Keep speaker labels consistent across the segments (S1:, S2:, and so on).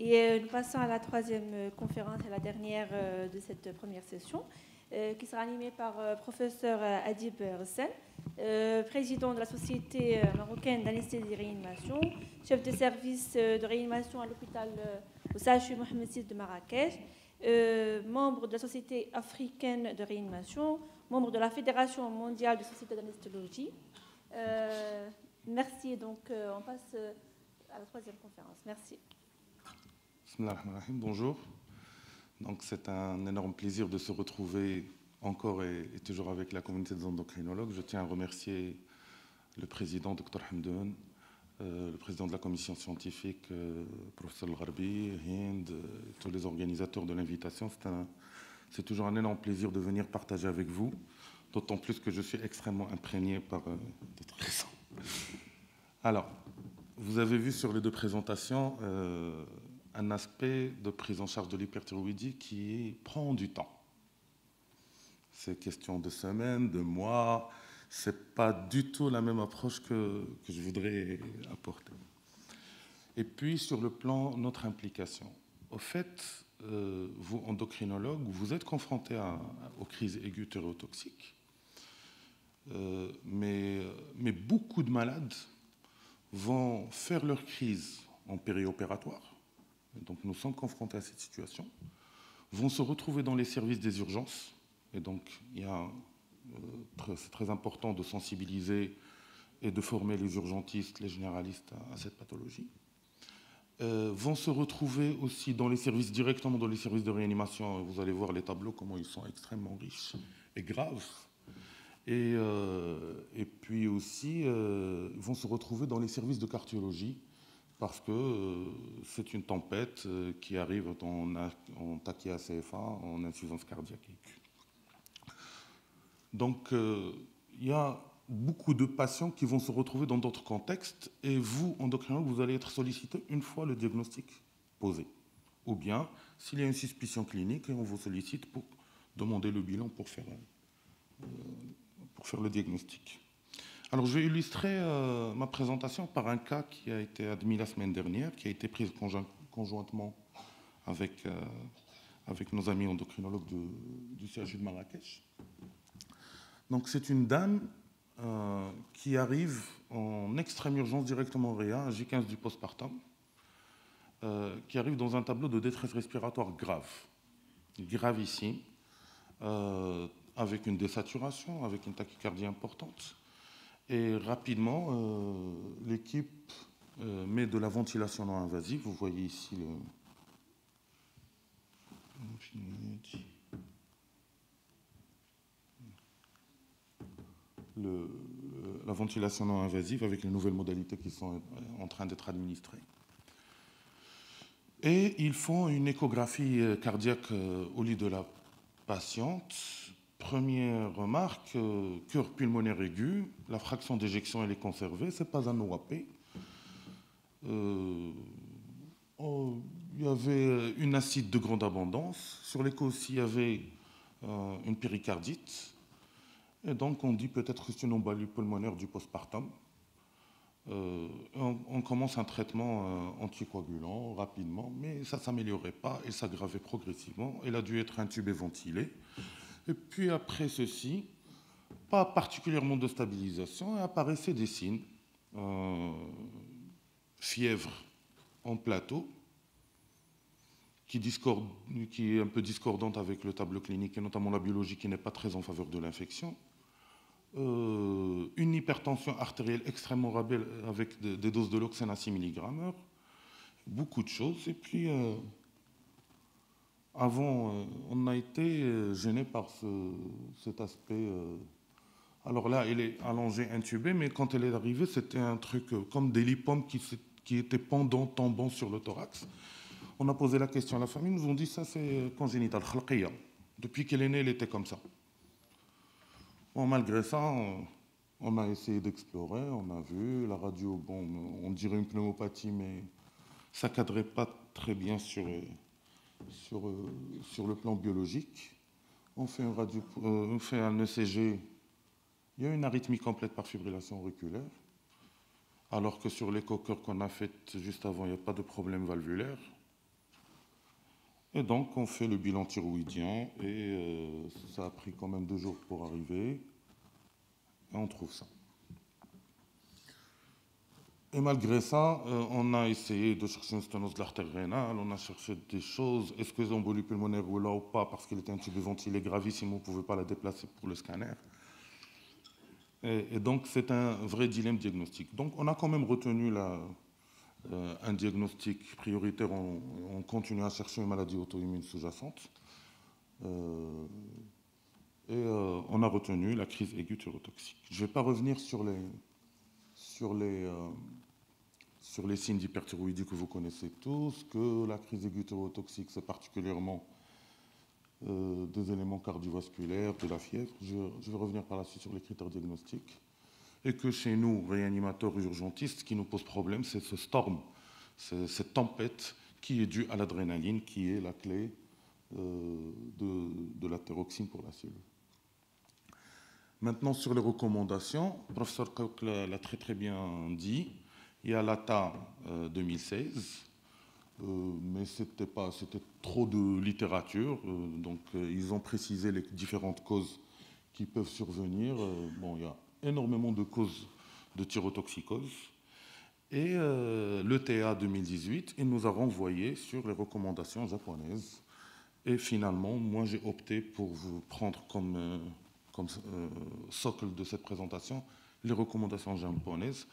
S1: Et nous passons à la troisième conférence et la dernière de cette première session, qui sera animée par professeur Adib Ghessem, président de la Société marocaine d'anesthésie et réanimation, chef de service de réanimation à l'hôpital au CHU Mohamed VI de Marrakech, membre de la Société africaine de réanimation, membre de la Fédération mondiale de sociétés d'anesthésiologie. Merci, donc on passe à la troisième conférence. Merci.
S2: Bonjour. Donc c'est un énorme plaisir de se retrouver encore et toujours avec la communauté des endocrinologues. Je tiens à remercier le président, Dr Hamdoun, le président de la commission scientifique, professeur El-Gharbi, Hind, tous les organisateurs de l'invitation. C'est toujours un énorme plaisir de venir partager avec vous, d'autant plus que je suis extrêmement imprégné par d'autres raisons. Alors, vous avez vu sur les deux présentations un aspect de prise en charge de l'hyperthyroïdie qui prend du temps. C'est question de semaines, de mois. Ce n'est pas du tout la même approche que je voudrais apporter. Et puis, sur le plan de notre implication. Au fait, vous, endocrinologues, vous êtes confrontés aux crises aiguës thyrotoxiques, mais beaucoup de malades vont faire leur crise en périopératoire. Donc nous sommes confrontés à cette situation, vont se retrouver dans les services des urgences, et donc c'est très important de sensibiliser et de former les urgentistes, les généralistes à cette pathologie, vont se retrouver aussi dans les services, directement dans les services de réanimation. Vous allez voir les tableaux, comment ils sont extrêmement riches et graves, et puis aussi vont se retrouver dans les services de cardiologie, parce que c'est une tempête qui arrive en tachya CFA, en insuffisance cardiaque aiguë. Donc, il y a beaucoup de patients qui vont se retrouver dans d'autres contextes, et vous, endocrinologue, vous allez être sollicité une fois le diagnostic posé. Ou bien, s'il y a une suspicion clinique, on vous sollicite pour demander le bilan pour faire le diagnostic. Alors, je vais illustrer ma présentation par un cas qui a été admis la semaine dernière, qui a été pris conjointement avec nos amis endocrinologues du CHU de Marrakech. Donc, c'est une dame qui arrive en extrême urgence directement au Réa, un J15 du postpartum, qui arrive dans un tableau de détresse respiratoire gravissime, avec une désaturation, avec une tachycardie importante. Et rapidement, l'équipe met de la ventilation non invasive. Vous voyez ici la ventilation non invasive avec les nouvelles modalités qui sont en train d'être administrées. Et ils font une échographie cardiaque au lit de la patiente. Première remarque, cœur pulmonaire aigu, la fraction d'éjection elle est conservée, ce n'est pas un OAP. Il y avait une acide de grande abondance. Sur l'écho aussi, il y avait une péricardite. Et donc, on dit peut-être que c'est une embolie pulmonaire du postpartum. On commence un traitement anticoagulant rapidement, mais ça ne s'améliorait pas et s'aggravait progressivement. Elle a dû être intubée, ventilée. Et puis après ceci, pas particulièrement de stabilisation, et apparaissaient des signes. Fièvre en plateau, qui est un peu discordante avec le tableau clinique, et notamment la biologie qui n'est pas très en faveur de l'infection. Une hypertension artérielle extrêmement rapide avec des doses de l'oxène à 6 mg, beaucoup de choses. Et puis, avant, on a été gêné par cet aspect. Alors là, elle est allongée, intubée, mais quand elle est arrivée, c'était un truc comme des lipomes qui étaient pendants, tombant sur le thorax. On a posé la question à la famille, ils nous ont dit ça c'est congénital, khalqiya. Depuis qu'elle est née, elle était comme ça. Bon, malgré ça, on a essayé d'explorer, on a vu la radio, bon, on dirait une pneumopathie, mais ça ne cadrait pas très bien sur le plan biologique. On fait un ECG, il y a une arythmie complète par fibrillation auriculaire, alors que sur l'écho-cœur qu'on a fait juste avant, il n'y a pas de problème valvulaire. Et donc, on fait le bilan thyroïdien et ça a pris quand même 2 jours pour arriver. Et on trouve ça. Et malgré ça, on a essayé de chercher une sténose de l'artère rénale, on a cherché des choses. Est-ce que les embolies pulmonaires ou là ou pas, parce qu'il était intubé ventilé gravissime, on ne pouvait pas la déplacer pour le scanner. Et donc, c'est un vrai dilemme diagnostique. Donc, on a quand même retenu un diagnostic prioritaire. On continue à chercher une maladie auto-immune sous-jacente. On a retenu la crise aiguë thyrotoxique. Je ne vais pas revenir sur les signes d'hyperthyroïdie que vous connaissez tous, que la crise aiguë thyrotoxique, c'est particulièrement des éléments cardiovasculaires, de la fièvre. Je vais revenir par la suite sur les critères diagnostiques. Et que chez nous, réanimateurs urgentistes, ce qui nous pose problème, c'est ce storm, cette tempête qui est due à l'adrénaline, qui est la clé de la thyroxine pour la cellule. Maintenant, sur les recommandations, le professeur Koch l'a très très bien dit. Il y a l'ATA 2016, mais c'était trop de littérature. Donc, ils ont précisé les différentes causes qui peuvent survenir. Bon, il y a énormément de causes de thyrotoxicose. Et l'ETA 2018, il nous a renvoyé sur les recommandations japonaises. Et finalement, moi, j'ai opté pour vous prendre comme socle de cette présentation les recommandations japonaises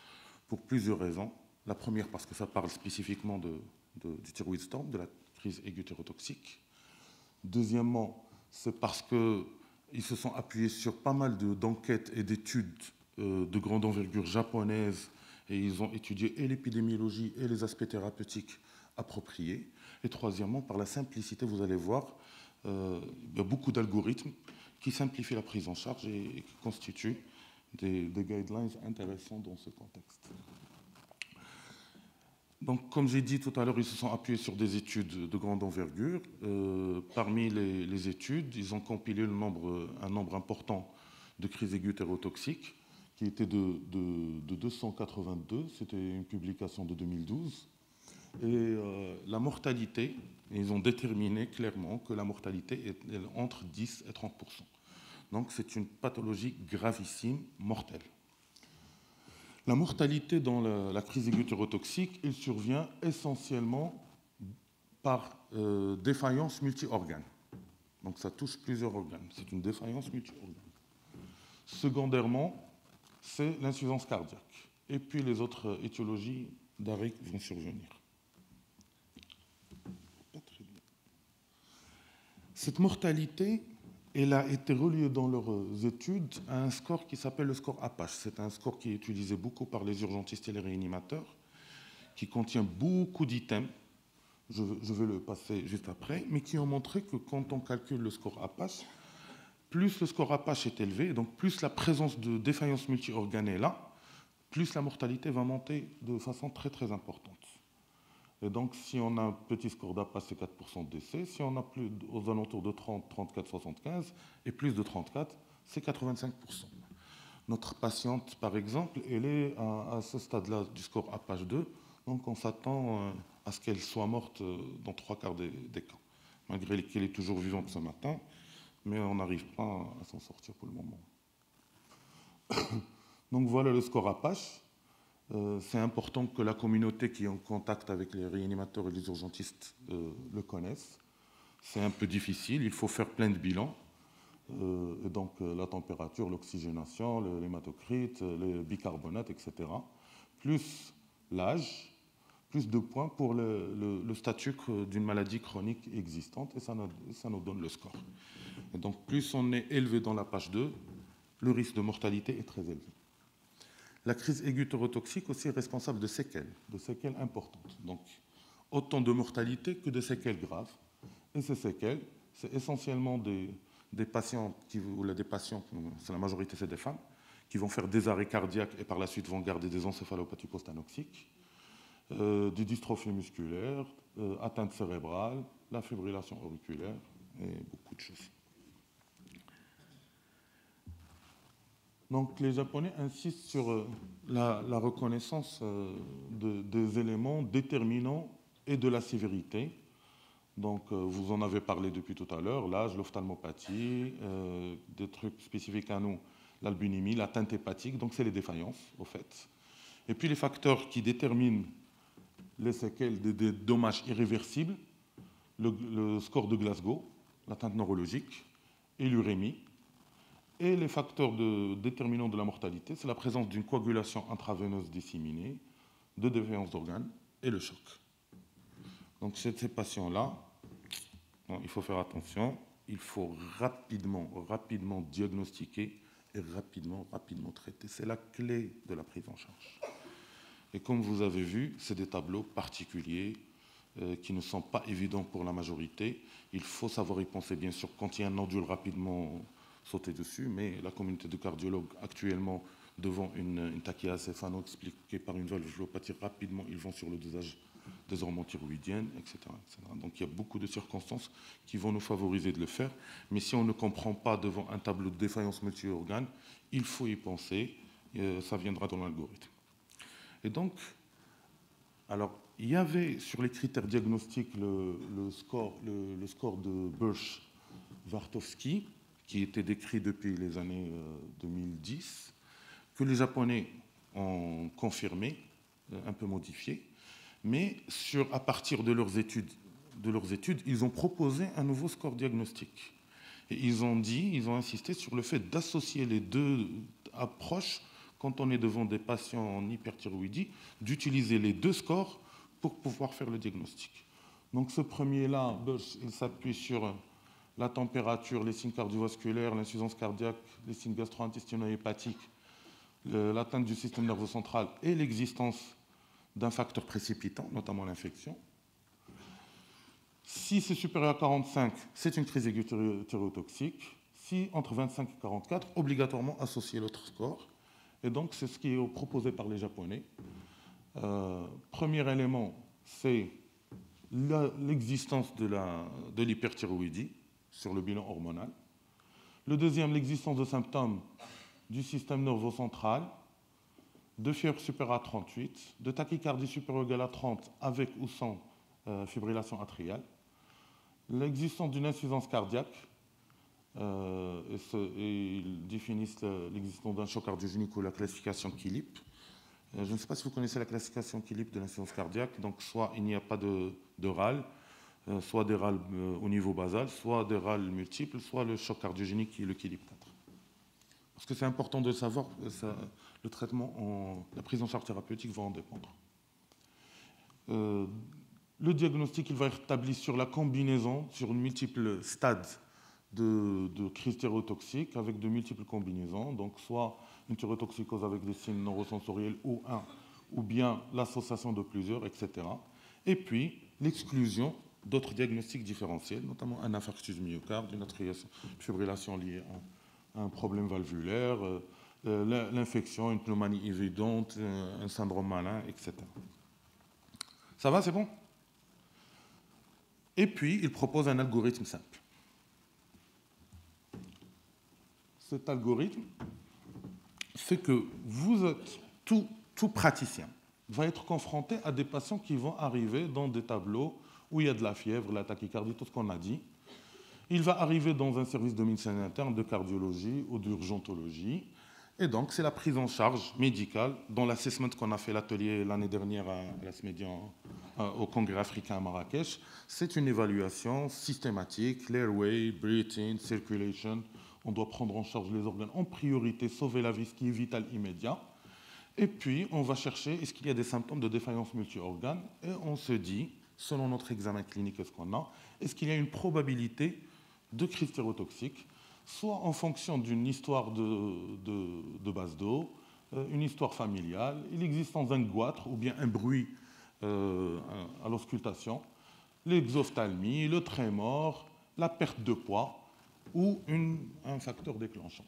S2: pour plusieurs raisons. La première, parce que ça parle spécifiquement du thyroid storm, de la crise aiguë thyrotoxique. Deuxièmement, c'est parce qu'ils se sont appuyés sur pas mal d'enquêtes et d'études de grande envergure japonaises et ils ont étudié et l'épidémiologie et les aspects thérapeutiques appropriés. Et troisièmement, par la simplicité, vous allez voir, il y a beaucoup d'algorithmes qui simplifient la prise en charge et qui constituent des guidelines intéressants dans ce contexte. Donc, comme j'ai dit tout à l'heure, ils se sont appuyés sur des études de grande envergure. Parmi les études, ils ont compilé un nombre important de crises aiguës thyrotoxiques, qui était de 282. C'était une publication de 2012. Et la mortalité, ils ont déterminé clairement que la mortalité est entre 10 et 30%. Donc, c'est une pathologie gravissime, mortelle. La mortalité dans la crise aiguë thyrotoxique, elle survient essentiellement par défaillance multi-organes. Donc ça touche plusieurs organes. C'est une défaillance multi-organes. Secondairement, c'est l'insuffisance cardiaque. Et puis les autres étiologies d'arrêt vont survenir. Cette mortalité, elle a été reliée dans leurs études à un score qui s'appelle le score Apache. C'est un score qui est utilisé beaucoup par les urgentistes et les réanimateurs, qui contient beaucoup d'items, je vais le passer juste après, mais qui ont montré que quand on calcule le score Apache, plus le score Apache est élevé, donc plus la présence de défaillance multi-organes est là, plus la mortalité va monter de façon très très importante. Et donc, si on a un petit score d'APACE, c'est 4% de décès. Si on a plus aux alentours de 30, 34, 75, et plus de 34, c'est 85%. Notre patiente, par exemple, elle est à ce stade-là du score APACE2, donc on s'attend à ce qu'elle soit morte dans 3/4 des cas, malgré qu'elle est toujours vivante ce matin, mais on n'arrive pas à s'en sortir pour le moment. Donc voilà le score APACE. C'est important que la communauté qui est en contact avec les réanimateurs et les urgentistes le connaisse. C'est un peu difficile, il faut faire plein de bilans. Et donc la température, l'oxygénation, l'hématocrite, les bicarbonates, etc. Plus l'âge, plus de points pour le statut d'une maladie chronique existante, et ça nous donne le score. Et donc plus on est élevé dans la page 2, le risque de mortalité est très élevé. La crise aiguë thyrotoxique aussi est responsable de séquelles importantes. Donc, autant de mortalité que de séquelles graves. Et ces séquelles, c'est essentiellement des patients, c'est la majorité, c'est des femmes, qui vont faire des arrêts cardiaques et par la suite vont garder des encéphalopathies post-anoxiques, des dystrophies musculaires, atteintes cérébrales, la fibrillation auriculaire et beaucoup de choses. Donc les Japonais insistent sur la reconnaissance des éléments déterminants et de la sévérité. Donc, vous en avez parlé depuis tout à l'heure, l'âge, l'ophtalmopathie, des trucs spécifiques à nous, l'albuminie, l'atteinte hépatique, donc c'est les défaillances, au fait. Et puis les facteurs qui déterminent les séquelles des dommages irréversibles, le score de Glasgow, l'atteinte neurologique, et l'urémie. Et les facteurs déterminants de la mortalité, c'est la présence d'une coagulation intraveineuse disséminée, de défaillance d'organes et le choc. Donc ces patients-là, il faut faire attention, il faut rapidement diagnostiquer et rapidement traiter. C'est la clé de la prise en charge. Et comme vous avez vu, c'est des tableaux particuliers qui ne sont pas évidents pour la majorité. Il faut savoir y penser, bien sûr, quand il y a un nodule, rapidement sauter dessus, mais la communauté de cardiologues, actuellement, devant une tachycardie expliquée par une valvulopathie, rapidement, ils vont sur le dosage des hormones thyroïdiennes, etc., etc. Donc il y a beaucoup de circonstances qui vont nous favoriser de le faire. Mais si on ne comprend pas devant un tableau de défaillance multi-organes, il faut y penser, ça viendra dans l'algorithme. Et donc, alors, il y avait sur les critères diagnostiques le score de Birch-Wartowski, qui était décrit depuis les années 2010, que les Japonais ont confirmé, un peu modifié, mais à partir de leurs études, ils ont proposé un nouveau score diagnostique. Et ils ont insisté sur le fait d'associer les deux approches quand on est devant des patients en hyperthyroïdie, d'utiliser les deux scores pour pouvoir faire le diagnostic. Donc ce premier-là, il s'appuie sur la température, les signes cardiovasculaires, l'insuffisance cardiaque, les signes gastro-intestinaux et hépatiques, l'atteinte du système nerveux central et l'existence d'un facteur précipitant, notamment l'infection. Si c'est supérieur à 45, c'est une crise aiguë thyrotoxique. Si entre 25 et 44, obligatoirement associer l'autre score. Et donc, c'est ce qui est proposé par les Japonais. Premier élément, c'est l'existence de l'hyperthyroïdie sur le bilan hormonal. Le deuxième, l'existence de symptômes du système nerveux central, de fièvre supérieure à 38, de tachycardie supérieure ou égale à 30 avec ou sans fibrillation atriale, l'existence d'une insuffisance cardiaque, et ils définissent l'existence d'un choc cardiogénique ou la classification Killip. Je ne sais pas si vous connaissez la classification Killip de l'insuffisance cardiaque, donc soit il n'y a pas de râle, soit des râles au niveau basal, soit des râles multiples, soit le choc cardiogénique qui est le Killip 4. Parce que c'est important de savoir, le traitement, la prise en charge thérapeutique va en dépendre. Le diagnostic, il va être établi sur la combinaison, sur une multiple stades de crise thyrotoxique avec de multiples combinaisons, donc soit une thyrotoxicose avec des signes neurosensoriels ou bien l'association de plusieurs, etc. Et puis l'exclusion d'autres diagnostics différentiels, notamment un infarctus du myocarde, une fibrillation liée à un problème valvulaire, l'infection, une pneumonie évidente, un syndrome malin, etc. Ça va, c'est bon? Et puis, il propose un algorithme simple. Cet algorithme fait que vous êtes, tout praticien va être confronté à des patients qui vont arriver dans des tableaux où il y a de la fièvre, la tachycardie, tout ce qu'on a dit. Il va arriver dans un service de médecine interne, de cardiologie ou d'urgentologie. Et donc, c'est la prise en charge médicale dans l'assessment qu'on a fait l'atelier l'année dernière à la SMEDIA, au Congrès africain à Marrakech. C'est une évaluation systématique, l'airway, breathing, circulation. On doit prendre en charge les organes en priorité, sauver la vie, ce qui est vital immédiat. Et puis, on va chercher, est-ce qu'il y a des symptômes de défaillance multi-organes? Et on se dit, selon notre examen clinique, est-ce qu'on a, est-ce qu'il y a une probabilité de crise thyrotoxique, soit en fonction d'une histoire de base d'eau, une histoire familiale, l'existence d'un goitre ou bien un bruit à l'auscultation, l'exophthalmie, le trémor, la perte de poids ou un facteur déclenchant.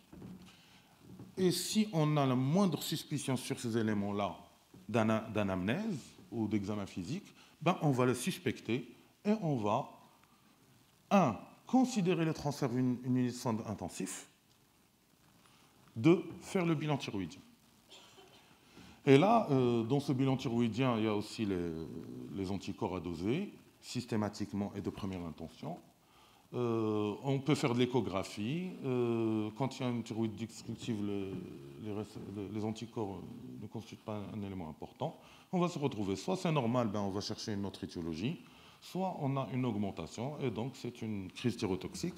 S2: Et si on a la moindre suspicion sur ces éléments-là d'anamnèse ou d'examen physique, on va le suspecter et on va, considérer le transfert d'une unité de soins intensifs, 2, faire le bilan thyroïdien. Et là, dans ce bilan thyroïdien, il y a aussi les anticorps à doser, systématiquement et de première intention. On peut faire de l'échographie. Quand il y a une thyroïde destructive, les anticorps ne constituent pas un élément important. On va se retrouver, soit c'est normal, ben on va chercher une autre étiologie, soit on a une augmentation, et donc c'est une crise thyrotoxique.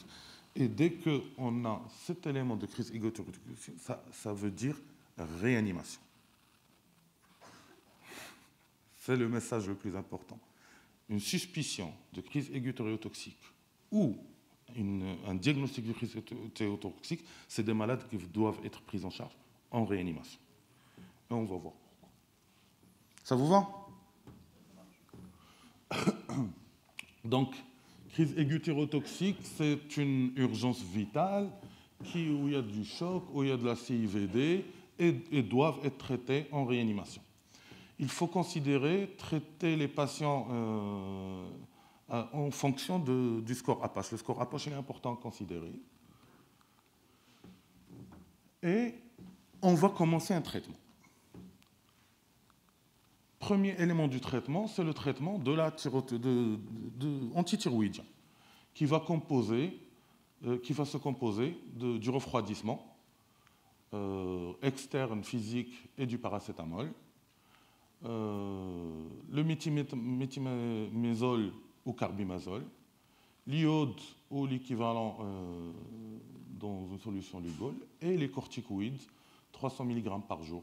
S2: Et dès qu'on a cet élément de crise égothyrotoxique, ça veut dire réanimation. C'est le message le plus important. Une suspicion de crise égothyrotoxique ou un diagnostic de crise thyrotoxique, c'est des malades qui doivent être pris en charge en réanimation. Et on va voir pourquoi. Ça vous va? Donc, crise égothyrotoxique, c'est une urgence vitale où il y a du choc, où il y a de la CIVD et doivent être traités en réanimation. Il faut traiter les patients en fonction du score Apache. Le score Apache est important à considérer. Et on va commencer un traitement. Premier élément du traitement, c'est le traitement de antithyroïdien, qui va se composer du refroidissement externe, physique et du paracétamol. Le méthimésol ou carbimazole, l'iode ou l'équivalent dans une solution Lugol, et les corticoïdes, 300 mg par jour.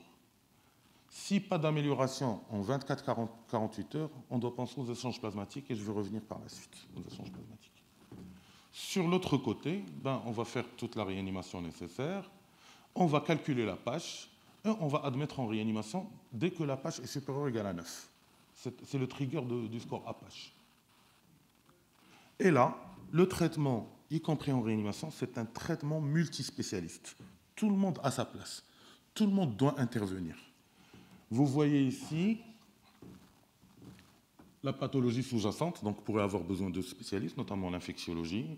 S2: Si pas d'amélioration en 24-48 heures, on doit penser aux échanges plasmatiques, et je vais revenir par la suite aux échanges plasmatiques. Sur l'autre côté, on va faire toute la réanimation nécessaire, on va calculer la PASH, et on va admettre en réanimation dès que la PASH est supérieure ou égale à 9. C'est le trigger du score Apache. Et là, le traitement, y compris en réanimation, c'est un traitement multispécialiste. Tout le monde a sa place. Tout le monde doit intervenir. Vous voyez ici la pathologie sous-jacente, donc pourrait avoir besoin de spécialistes, notamment l'infectiologie.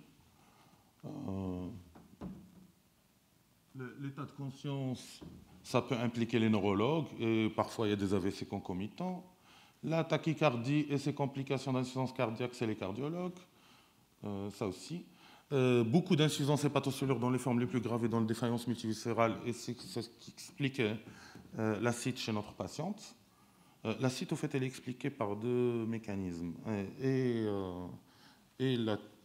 S2: L'état de conscience, ça peut impliquer les neurologues, et parfois il y a des AVC concomitants. La tachycardie et ses complications d'insuffisance cardiaque, c'est les cardiologues. Ça aussi. Beaucoup d'insuffisance hépatocellulaire dans les formes les plus graves et dans les défaillances multiviscérales, et c'est ce qui explique l'acide chez notre patiente. L'acide, au fait, elle est expliquée par deux mécanismes, et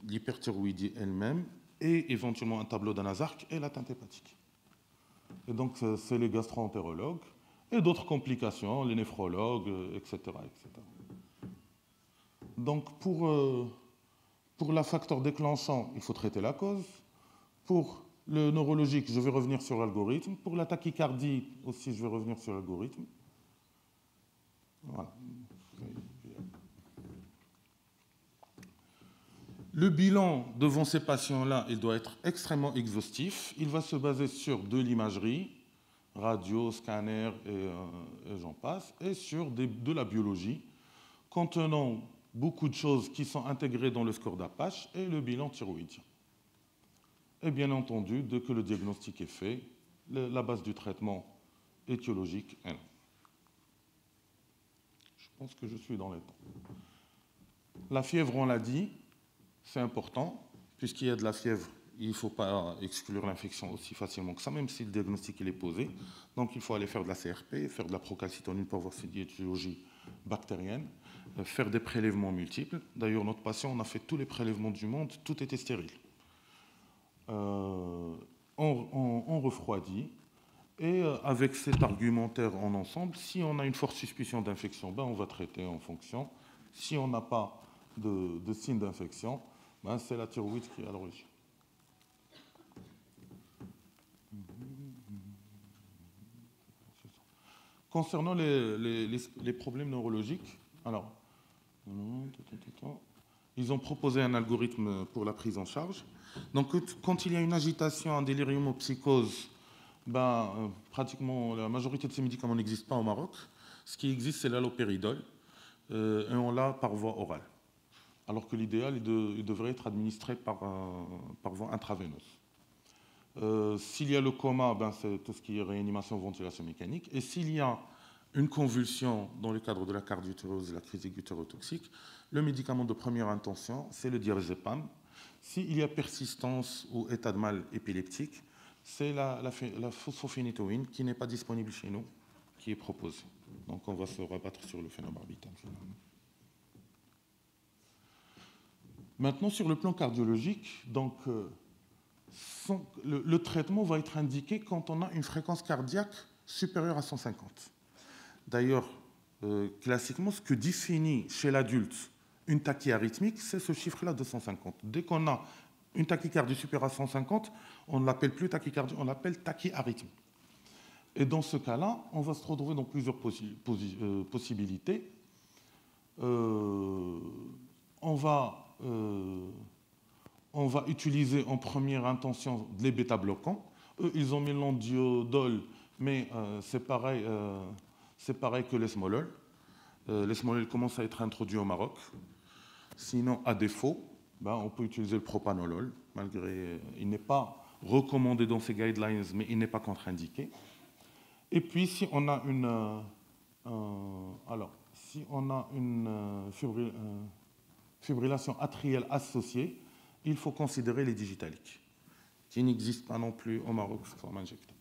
S2: l'hyperthyroïdie elle-même, et éventuellement un tableau d'Anazark et l'atteinte hépatique. Et donc, c'est les gastro-entérologues, et d'autres complications, les néphrologues, etc., etc. Donc, pour la facteur déclenchant, il faut traiter la cause. Pour le neurologique, je vais revenir sur l'algorithme. Pour la tachycardie aussi, je vais revenir sur l'algorithme. Voilà. Le bilan devant ces patients-là, il doit être extrêmement exhaustif. Il va se baser sur de l'imagerie, radio, scanner et j'en passe, et sur de la biologie contenant beaucoup de choses qui sont intégrées dans le score d'Apache et le bilan thyroïdien. Et bien entendu, dès que le diagnostic est fait, la base du traitement étiologique est là. Je pense que je suis dans les temps. La fièvre, on l'a dit, c'est important. Puisqu'il y a de la fièvre, il ne faut pas exclure l'infection aussi facilement que ça, même si le diagnostic il est posé. Donc il faut aller faire de la CRP, faire de la procalcitonine pour voir si c'est une étiologie bactérienne, faire des prélèvements multiples. D'ailleurs, notre patient, on a fait tous les prélèvements du monde, tout était stérile. On refroidit, et avec cet argumentaire en ensemble, si on a une forte suspicion d'infection, on va traiter en fonction. Si on n'a pas de signe d'infection, c'est la thyroïde qui est à l'origine. Concernant les problèmes neurologiques, alors, ils ont proposé un algorithme pour la prise en charge. Donc, quand il y a une agitation, un délirium ou psychose, pratiquement la majorité de ces médicaments n'existent pas au Maroc. Ce qui existe, c'est l'allopéridol, et on l'a par voie orale. Alors que l'idéal, il devrait être administré par voie intraveineuse. S'il y a le coma, c'est tout ce qui est réanimation, ventilation mécanique. Et s'il y a une convulsion dans le cadre de la cardiothyréose et la crise aiguë thyrotoxique, le médicament de première intention, c'est le diazépam. S'il y a persistance ou état de mal épileptique, c'est la phosphophénitoïne qui n'est pas disponible chez nous, qui est proposée. Donc on va se rabattre sur le phénobarbital finalement. Maintenant, sur le plan cardiologique, donc, le traitement va être indiqué quand on a une fréquence cardiaque supérieure à 150. D'ailleurs, classiquement, ce que définit chez l'adulte une tachyarrhythmique, c'est ce chiffre-là de 150. Dès qu'on a une tachycardie supérieure à 150, on ne l'appelle plus tachycardie, on l'appelle tachyarrhythmie. Et dans ce cas-là, on va se retrouver dans plusieurs possibilités. On va utiliser en première intention les bêta-bloquants. Eux, ils ont mis l'andiodol, mais c'est pareil que l'esmolol. L'esmolol commence à être introduit au Maroc. Sinon, à défaut, on peut utiliser le propanolol, malgré il n'est pas recommandé dans ces guidelines, mais il n'est pas contre-indiqué. Et puis, si on a une fibrillation atriale associée, il faut considérer les digitaliques, qui n'existent pas non plus au Maroc sous forme injectable.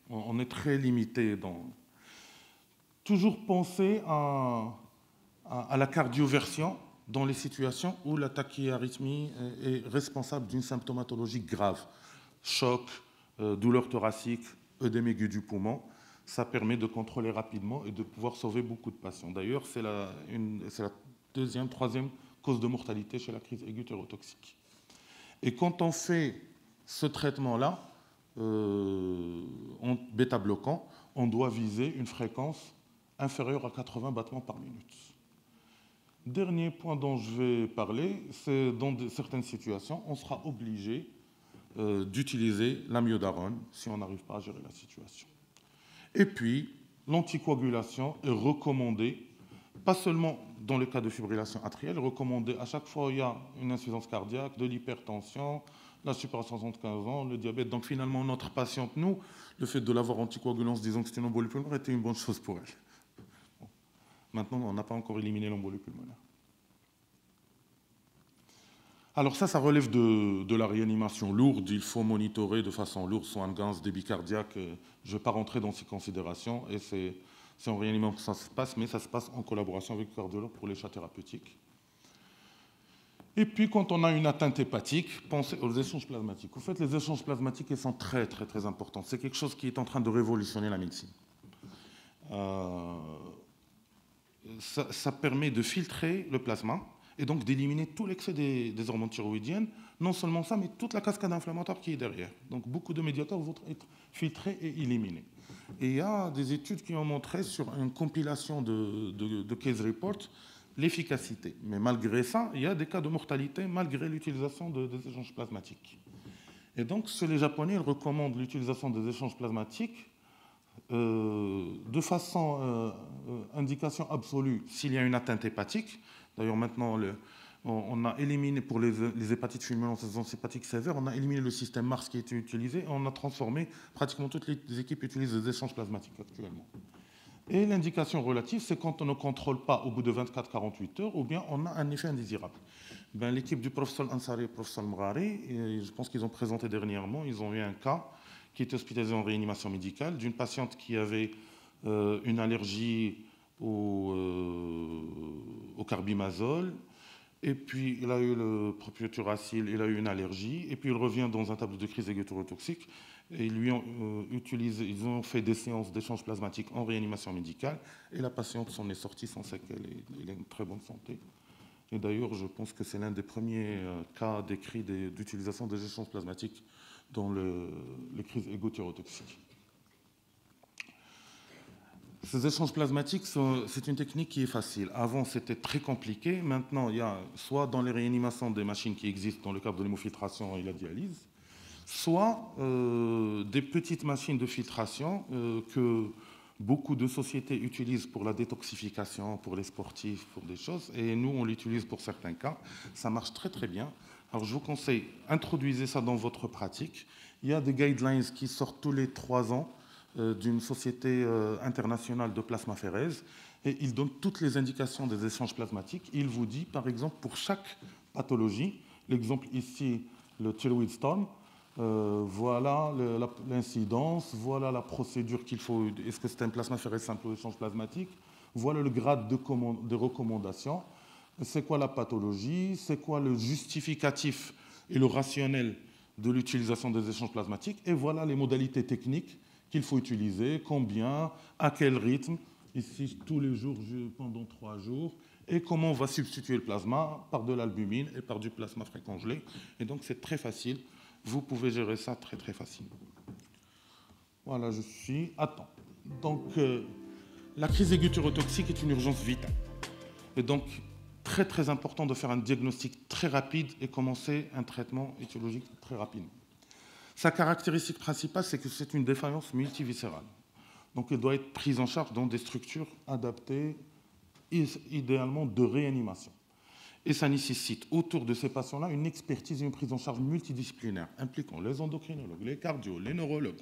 S2: On est très limité dans... Toujours penser à la cardioversion dans les situations où la tachyarrhythmie est responsable d'une symptomatologie grave. Choc, douleur thoracique, œdème aigu du poumon. Ça permet de contrôler rapidement et de pouvoir sauver beaucoup de patients. D'ailleurs, c'est la deuxième, troisième cause de mortalité chez la crise aiguë thyrotoxique. Et quand on fait ce traitement-là, en bêta-bloquant, on doit viser une fréquence inférieure à 80 battements par minute. Dernier point dont je vais parler, c'est dans certaines situations, on sera obligé d'utiliser l'amiodarone si on n'arrive pas à gérer la situation. Et puis, l'anticoagulation est recommandée, pas seulement dans le cas de fibrillation atriale, recommandée à chaque fois où il y a une insuffisance cardiaque, de l'hypertension, la supération à 75 ans, le diabète. Donc finalement, notre patiente, nous, le fait de l'avoir anticoagulance, disons que c'était une embolie pulmonaire, était une bonne chose pour elle. Bon. Maintenant, on n'a pas encore éliminé l'embolie pulmonaire. Alors ça relève de la réanimation lourde. Il faut monitorer de façon lourde soin de gaz, débit cardiaque. Je ne vais pas rentrer dans ces considérations. Et c'est en réanimation que ça se passe, mais ça se passe en collaboration avec le cardiologue pour les choix thérapeutiques. Et puis, quand on a une atteinte hépatique, pensez aux échanges plasmatiques. En fait, les échanges plasmatiques, ils sont très, très, très importants. C'est quelque chose qui est en train de révolutionner la médecine. Ça permet de filtrer le plasma et donc d'éliminer tout l'excès des hormones thyroïdiennes. Non seulement ça, mais toute la cascade inflammatoire qui est derrière. Donc, beaucoup de médiateurs vont être filtrés et éliminés. Et il y a des études qui ont montré sur une compilation de case reports l'efficacité. Mais malgré ça, il y a des cas de mortalité malgré l'utilisation des échanges plasmatiques. Et donc, les Japonais ils recommandent l'utilisation des échanges plasmatiques de façon indication absolue s'il y a une atteinte hépatique. D'ailleurs, maintenant, on a éliminé pour les hépatites fulminantes, les hépatiques sévères, on a éliminé le système Mars qui était utilisé et on a transformé, pratiquement toutes les équipes utilisent des échanges plasmatiques actuellement. Et l'indication relative, c'est quand on ne contrôle pas au bout de 24-48 heures ou bien on a un effet indésirable. L'équipe du professeur Ansari et du professeur Mrari, je pense qu'ils ont présenté dernièrement, ils ont eu un cas qui était hospitalisé en réanimation médicale d'une patiente qui avait une allergie au carbimazole. Et puis, il a eu le propioturacil, il a eu une allergie. Et puis, il revient dans un tableau de crise aiguë thyrotoxique. Et ils ont fait des séances d'échange plasmatique en réanimation médicale. Et la patiente s'en est sortie sans séquelles. Elle est en très bonne santé. Et d'ailleurs, je pense que c'est l'un des premiers cas décrits d'utilisation des échanges plasmatiques dans les crises aiguës thyrotoxiques. Ces échanges plasmatiques, c'est une technique qui est facile. Avant, c'était très compliqué. Maintenant, il y a soit dans les réanimations des machines qui existent dans le cadre de l'hémofiltration et la dialyse, soit des petites machines de filtration que beaucoup de sociétés utilisent pour la détoxification, pour les sportifs, pour des choses. Et nous, on l'utilise pour certains cas. Ça marche très, très bien. Alors, je vous conseille, introduisez ça dans votre pratique. Il y a des guidelines qui sortent tous les 3 ans d'une société internationale de plasmaphéreses et il donne toutes les indications des échanges plasmatiques. Il vous dit, par exemple, pour chaque pathologie, l'exemple ici, le thyroid storm, voilà l'incidence, voilà la procédure qu'il faut, est-ce que c'est un plasmaphérèse simple ou échange plasmatique, voilà le grade de recommandation, c'est quoi la pathologie, c'est quoi le justificatif et le rationnel de l'utilisation des échanges plasmatiques, et voilà les modalités techniques qu'il faut utiliser, combien, à quel rythme, ici tous les jours pendant 3 jours, et comment on va substituer le plasma par de l'albumine et par du plasma frais congelé. Et donc c'est très facile, vous pouvez gérer ça très très facilement. Voilà, je suis... Attends. Donc la crise aiguë thyrotoxique est une urgence vitale. Et donc très très important de faire un diagnostic très rapide et commencer un traitement étiologique très rapidement. Sa caractéristique principale, c'est que c'est une défaillance multiviscérale. Donc elle doit être prise en charge dans des structures adaptées, idéalement de réanimation. Et ça nécessite autour de ces patients-là une expertise et une prise en charge multidisciplinaire, impliquant les endocrinologues, les cardios, les neurologues,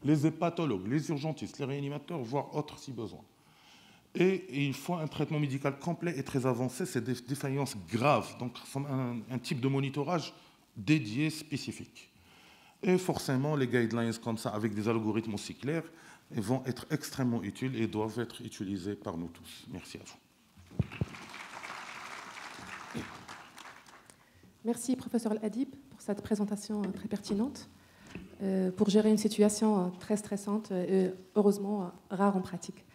S2: les hépatologues, les urgentistes, les réanimateurs, voire autres si besoin. Et il faut un traitement médical complet et très avancé, c'est des défaillances graves, donc un type de monitorage dédié, spécifique. Et forcément, les guidelines comme ça, avec des algorithmes aussi clairs, vont être extrêmement utiles et doivent être utilisés par nous tous. Merci à vous.
S3: Merci, professeur Al-Adib, pour cette présentation très pertinente, pour gérer une situation très stressante et heureusement rare en pratique.